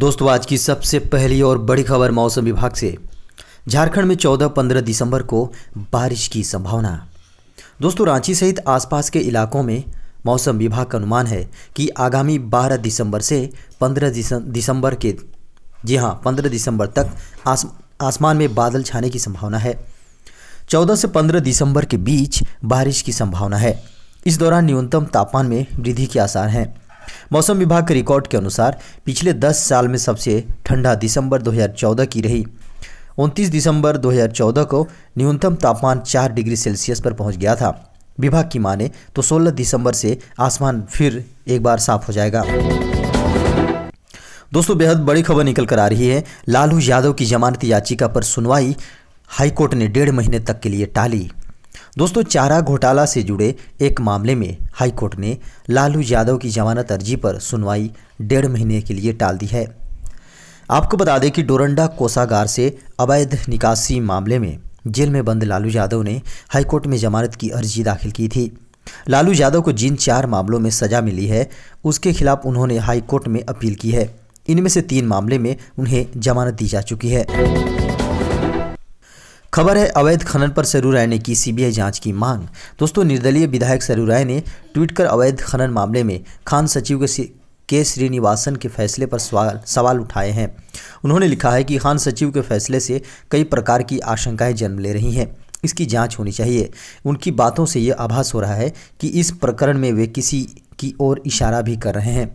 दोस्तों आज की सबसे पहली और बड़ी खबर मौसम विभाग से। झारखंड में 14-15 दिसंबर को बारिश की संभावना। दोस्तों रांची सहित आसपास के इलाकों में मौसम विभाग का अनुमान है कि आगामी 12 दिसंबर से 15 दिसंबर के 15 दिसंबर तक आसमान में बादल छाने की संभावना है। 14 से 15 दिसंबर के बीच बारिश की संभावना है। इस दौरान न्यूनतम तापमान में वृद्धि के आसार हैं। मौसम विभाग के रिकॉर्ड के अनुसार पिछले 10 साल में सबसे ठंडा दिसंबर 2014 की रही। 29 दिसंबर 2014 को न्यूनतम तापमान 4 डिग्री सेल्सियस पर पहुंच गया था। विभाग की माने तो 16 दिसंबर से आसमान फिर एक बार साफ हो जाएगा। दोस्तों बेहद बड़ी खबर निकल कर आ रही है। लालू यादव की जमानत याचिका पर सुनवाई हाईकोर्ट ने 1.5 महीने तक के लिए टाली। दोस्तों चारा घोटाला से जुड़े एक मामले में हाईकोर्ट ने लालू यादव की जमानत अर्जी पर सुनवाई 1.5 महीने के लिए टाल दी है। आपको बता दें कि डोरंडा कोषागार से अवैध निकासी मामले में जेल में बंद लालू यादव ने हाईकोर्ट में जमानत की अर्जी दाखिल की थी। लालू यादव को जिन 4 मामलों में सजा मिली है उसके खिलाफ उन्होंने हाईकोर्ट में अपील की है। इनमें से 3 मामले में उन्हें जमानत दी जा चुकी है। खबर है अवैध खनन पर सरयू राय ने की सीबीआई जांच की मांग। दोस्तों निर्दलीय विधायक सरयू राय ने ट्वीट कर अवैध खनन मामले में खान सचिव के श्रीनिवासन के फैसले पर सवाल उठाए हैं। उन्होंने लिखा है कि खान सचिव के फैसले से कई प्रकार की आशंकाएं जन्म ले रही हैं। इसकी जांच होनी चाहिए। उनकी बातों से ये आभास हो रहा है कि इस प्रकरण में वे किसी की ओर इशारा भी कर रहे हैं।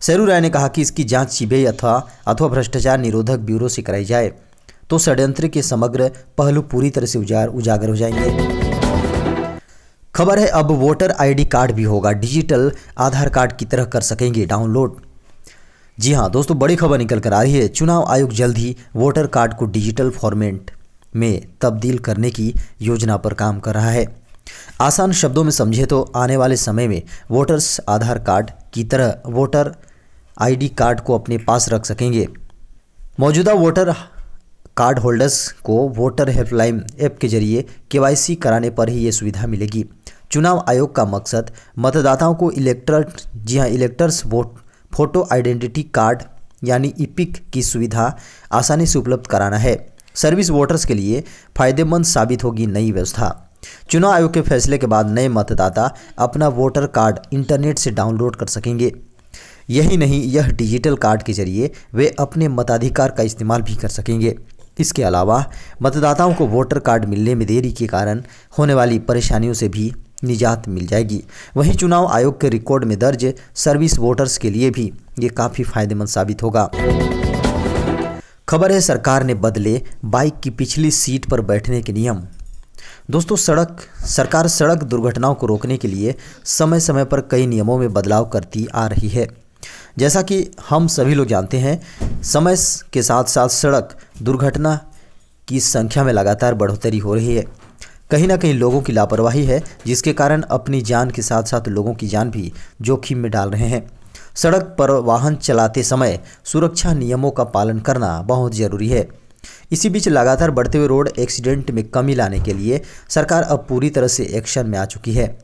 सरयू राय ने कहा कि इसकी जांच सीबीआई अथवा भ्रष्टाचार निरोधक ब्यूरो से कराई जाए तो षड्यंत्र के समग्र पहलू पूरी तरह से उजागर हो जाएंगे। खबर है अब वोटर आईडी कार्ड भी होगा डिजिटल आधार कार्ड की तरह कर सकेंगे डाउनलोड। जी हां दोस्तों बड़ी खबर निकल कर आ रही है। चुनाव आयोग जल्द ही वोटर कार्ड को डिजिटल फॉर्मेट में तब्दील करने की योजना पर काम कर रहा है। आसान शब्दों में समझे तो आने वाले समय में वोटर्स आधार कार्ड की तरह वोटर आईडी कार्ड को अपने पास रख सकेंगे। मौजूदा वोटर कार्ड होल्डर्स को वोटर हेल्पलाइन ऐप के जरिए केवाईसी कराने पर ही ये सुविधा मिलेगी। चुनाव आयोग का मकसद मतदाताओं को इलेक्टर्स फोटो आइडेंटिटी कार्ड यानी ईपिक की सुविधा आसानी से उपलब्ध कराना है। सर्विस वोटर्स के लिए फायदेमंद साबित होगी नई व्यवस्था। चुनाव आयोग के फैसले के बाद नए मतदाता अपना वोटर कार्ड इंटरनेट से डाउनलोड कर सकेंगे। यही नहीं, यह डिजिटल कार्ड के जरिए वे अपने मताधिकार का इस्तेमाल भी कर सकेंगे। इसके अलावा मतदाताओं को वोटर कार्ड मिलने में देरी के कारण होने वाली परेशानियों से भी निजात मिल जाएगी। वहीं चुनाव आयोग के रिकॉर्ड में दर्ज सर्विस वोटर्स के लिए भी ये काफ़ी फायदेमंद साबित होगा। खबर है सरकार ने बदले बाइक की पिछली सीट पर बैठने के नियम। दोस्तों सरकार सड़क दुर्घटनाओं को रोकने के लिए समय समय पर कई नियमों में बदलाव करती आ रही है। जैसा कि हम सभी लोग जानते हैं, समय के साथ साथ सड़क दुर्घटना की संख्या में लगातार बढ़ोतरी हो रही है। कहीं ना कहीं लोगों की लापरवाही है जिसके कारण अपनी जान के साथ साथ लोगों की जान भी जोखिम में डाल रहे हैं। सड़क पर वाहन चलाते समय सुरक्षा नियमों का पालन करना बहुत ज़रूरी है। इसी बीच लगातार बढ़ते हुए रोड एक्सीडेंट में कमी लाने के लिए सरकार अब पूरी तरह से एक्शन में आ चुकी है।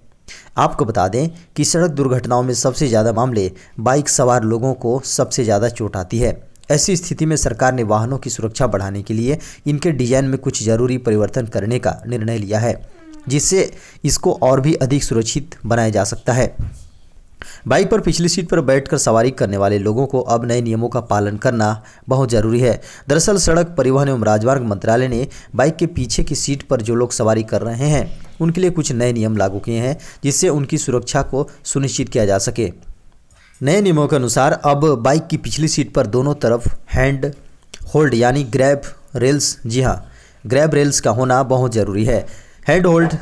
आपको बता दें कि सड़क दुर्घटनाओं में सबसे ज़्यादा मामले बाइक सवार लोगों को सबसे ज़्यादा चोट आती है। ऐसी स्थिति में सरकार ने वाहनों की सुरक्षा बढ़ाने के लिए इनके डिजाइन में कुछ ज़रूरी परिवर्तन करने का निर्णय लिया है, जिससे इसको और भी अधिक सुरक्षित बनाया जा सकता है। बाइक पर पिछली सीट पर बैठकर सवारी करने वाले लोगों को अब नए नियमों का पालन करना बहुत ज़रूरी है। दरअसल सड़क परिवहन एवं राजमार्ग मंत्रालय ने बाइक के पीछे की सीट पर जो लोग सवारी कर रहे हैं उनके लिए कुछ नए नियम लागू किए हैं, जिससे उनकी सुरक्षा को सुनिश्चित किया जा सके। नए नियमों के अनुसार अब बाइक की पिछली सीट पर दोनों तरफ हैंड होल्ड यानी ग्रैब रेल्स, जी हाँ ग्रैब रेल्स का होना बहुत ज़रूरी है। हैंड होल्ड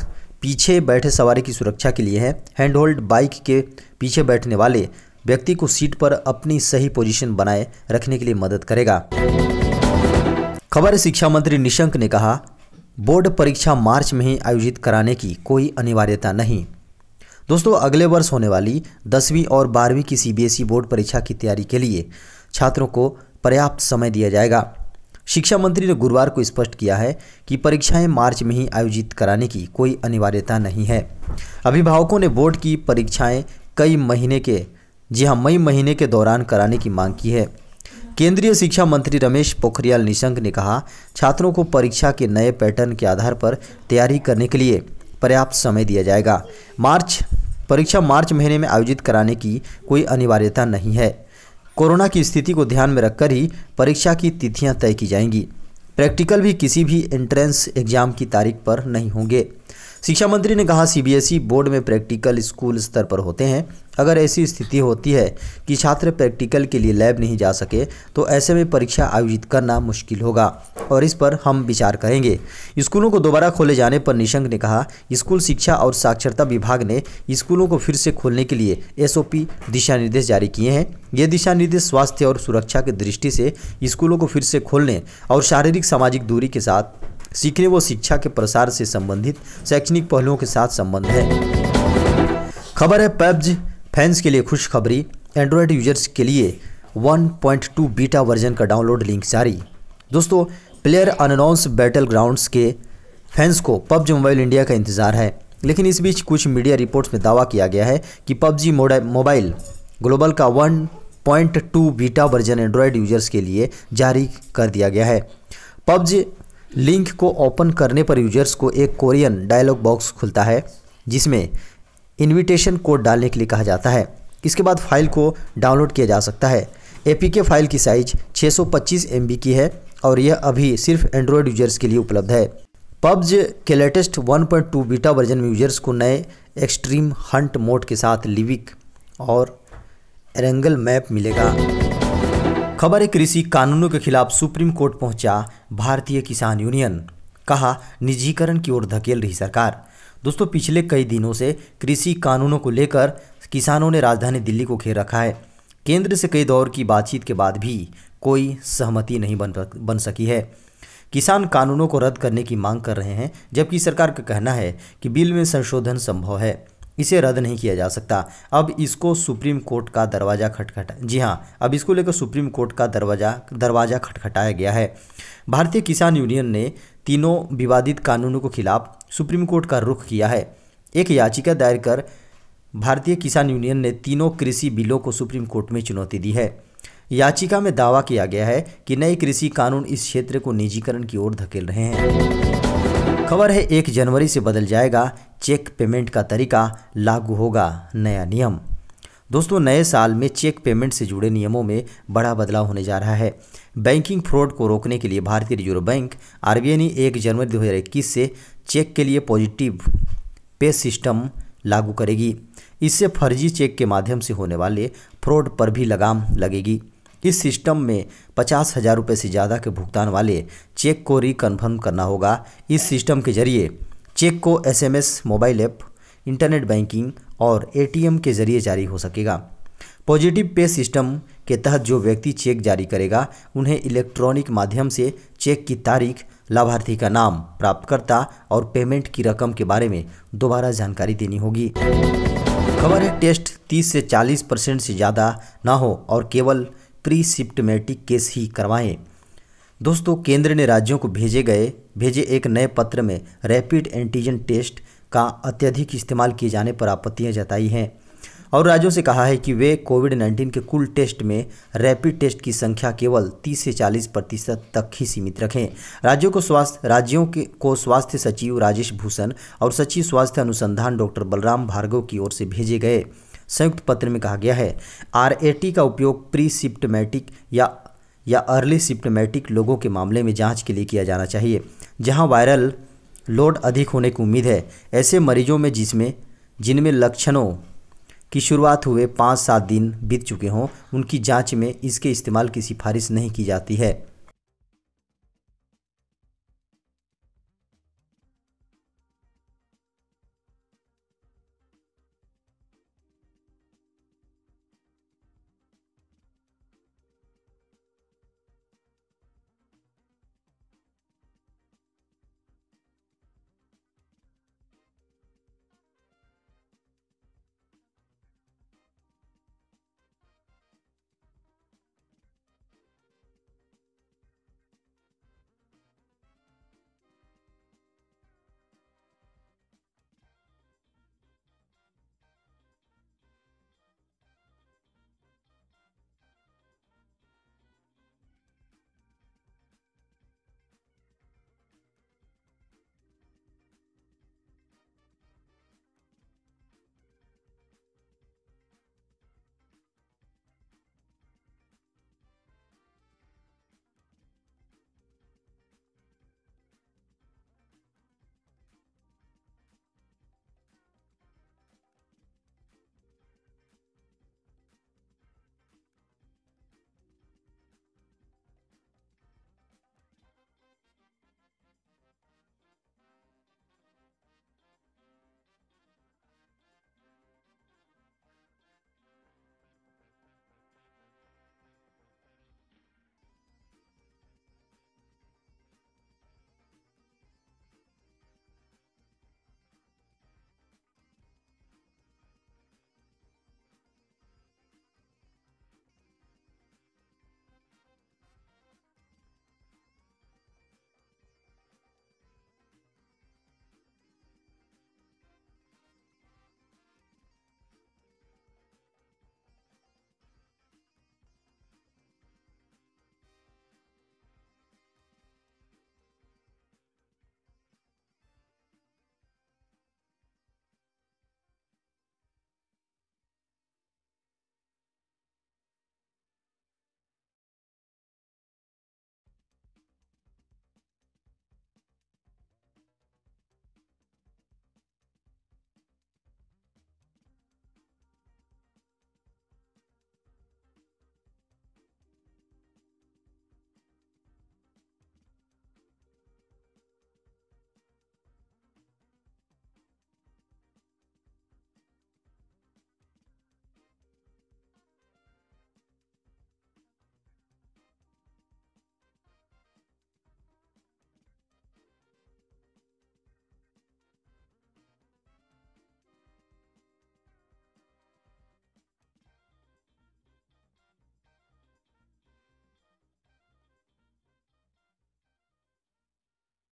पीछे बैठे सवारी की सुरक्षा के लिए है। हैंड होल्ड बाइक के पीछे बैठने वाले व्यक्ति को सीट पर अपनी सही पोजीशन बनाए रखने के लिए मदद करेगा। खबर है शिक्षा मंत्री निशंक ने कहा बोर्ड परीक्षा मार्च में ही आयोजित कराने की कोई अनिवार्यता नहीं। दोस्तों अगले वर्ष होने वाली 10वीं और 12वीं की सीबीएसई बोर्ड परीक्षा की तैयारी के लिए छात्रों को पर्याप्त समय दिया जाएगा। शिक्षा मंत्री ने गुरुवार को स्पष्ट किया है कि परीक्षाएं मार्च में ही आयोजित कराने की कोई अनिवार्यता नहीं है। अभिभावकों ने बोर्ड की परीक्षाएं मई महीने के दौरान कराने की मांग की है। केंद्रीय शिक्षा मंत्री रमेश पोखरियाल निशंक ने कहा, छात्रों को परीक्षा के नए पैटर्न के आधार पर तैयारी करने के लिए पर्याप्त समय दिया जाएगा। परीक्षा मार्च महीने में आयोजित कराने की कोई अनिवार्यता नहीं है। कोरोना की स्थिति को ध्यान में रखकर ही परीक्षा की तिथियां तय की जाएंगी। प्रैक्टिकल भी किसी भी एंट्रेंस एग्जाम की तारीख पर नहीं होंगे। शिक्षा मंत्री ने कहा, सीबीएसई बोर्ड में प्रैक्टिकल स्कूल स्तर पर होते हैं। अगर ऐसी स्थिति होती है कि छात्र प्रैक्टिकल के लिए लैब नहीं जा सके तो ऐसे में परीक्षा आयोजित करना मुश्किल होगा और इस पर हम विचार करेंगे। स्कूलों को दोबारा खोले जाने पर निशंक ने कहा, स्कूल शिक्षा और साक्षरता विभाग ने स्कूलों को फिर से खोलने के लिए एसओपी दिशा निर्देश जारी किए हैं। ये दिशा निर्देश स्वास्थ्य और सुरक्षा की दृष्टि से स्कूलों को फिर से खोलने और शारीरिक सामाजिक दूरी के साथ सीखने व शिक्षा के प्रसार से संबंधित शैक्षणिक पहलुओं के साथ संबंध है। खबर है पबजी फैंस के लिए खुशखबरी, एंड्रॉयड यूजर्स के लिए 1.2 बीटा वर्जन का डाउनलोड लिंक जारी। दोस्तों, प्लेयर अनअनाउंस बैटल ग्राउंड्स के फैंस को पबजी मोबाइल इंडिया का इंतजार है, लेकिन इस बीच कुछ मीडिया रिपोर्ट्स में दावा किया गया है कि पबजी मोबाइल ग्लोबल का 1.2 बीटा वर्जन एंड्रॉयड यूजर्स के लिए जारी कर दिया गया है। पबजी लिंक को ओपन करने पर यूजर्स को एक कोरियन डायलॉग बॉक्स खुलता है जिसमें इनविटेशन कोड डालने के लिए कहा जाता है। इसके बाद फाइल को डाउनलोड किया जा सकता है। एपीके फाइल की साइज 625 MB की है और यह अभी सिर्फ एंड्रॉयड यूजर्स के लिए उपलब्ध है। पबजी के लेटेस्ट 1.2 बीटा वर्जन में यूजर्स को नए एक्सट्रीम हंट मोड के साथ लिविक और एरेंगल मैप मिलेगा। खबर है कृषि कानूनों के खिलाफ सुप्रीम कोर्ट पहुंचा भारतीय किसान यूनियन, कहा निजीकरण की ओर धकेल रही सरकार। दोस्तों, पिछले कई दिनों से कृषि कानूनों को लेकर किसानों ने राजधानी दिल्ली को घेर रखा है। केंद्र से कई दौर की बातचीत के बाद भी कोई सहमति नहीं बन सकी है। किसान कानूनों को रद्द करने की मांग कर रहे हैं, जबकि सरकार का कहना है कि बिल में संशोधन संभव है, इसे रद्द नहीं किया जा सकता। अब इसको सुप्रीम कोर्ट का दरवाज़ा अब इसको लेकर सुप्रीम कोर्ट का दरवाज़ा खटखटाया गया है। भारतीय किसान यूनियन ने तीनों विवादित कानूनों के खिलाफ सुप्रीम कोर्ट का रुख किया है। एक याचिका दायर कर भारतीय किसान यूनियन ने तीनों कृषि बिलों को सुप्रीम कोर्ट में चुनौती दी है। याचिका में दावा किया गया है कि नए कृषि कानून इस क्षेत्र को निजीकरण की ओर धकेल रहे हैं। खबर है 1 जनवरी से बदल जाएगा चेक पेमेंट का तरीका, लागू होगा नया नियम। दोस्तों, नए साल में चेक पेमेंट से जुड़े नियमों में बड़ा बदलाव होने जा रहा है। बैंकिंग फ्रॉड को रोकने के लिए भारतीय रिजर्व बैंक आरबीआई ने 1 जनवरी 2021 से चेक के लिए पॉजिटिव पे सिस्टम लागू करेगी। इससे फर्जी चेक के माध्यम से होने वाले फ्रॉड पर भी लगाम लगेगी। इस सिस्टम में 50,000 रुपये से ज़्यादा के भुगतान वाले चेक को रिकन्फर्म करना होगा। इस सिस्टम के जरिए चेक को SMS, mobile app, internet banking और ATM के जरिए जारी हो सकेगा। पॉजिटिव पे सिस्टम के तहत जो व्यक्ति चेक जारी करेगा उन्हें इलेक्ट्रॉनिक माध्यम से चेक की तारीख, लाभार्थी का नाम, प्राप्तकर्ता और पेमेंट की रकम के बारे में दोबारा जानकारी देनी होगी। खबर है टेस्ट 30 से 40% से ज़्यादा ना हो और केवल प्री सिम्प्टोमेटिक केस ही करवाएं। दोस्तों, केंद्र ने राज्यों को भेजे एक नए पत्र में रैपिड एंटीजन टेस्ट का अत्यधिक इस्तेमाल किए जाने पर आपत्तियां जताई हैं और राज्यों से कहा है कि वे कोविड-19 के कुल टेस्ट में रैपिड टेस्ट की संख्या केवल 30 से 40% तक ही सीमित रखें। राज्यों को स्वास्थ्य सचिव राजेश भूषण और सचिव स्वास्थ्य अनुसंधान डॉक्टर बलराम भार्गव की ओर से भेजे गए संयुक्त पत्र में कहा गया है, RAT का उपयोग प्री सिम्प्टोमेटिक या अर्ली सिम्प्टोमेटिक लोगों के मामले में जांच के लिए किया जाना चाहिए, जहां वायरल लोड अधिक होने की उम्मीद है। ऐसे मरीजों में जिनमें लक्षणों की शुरुआत हुए 5-7 दिन बीत चुके हों, उनकी जांच में इसके इस्तेमाल की सिफारिश नहीं की जाती है।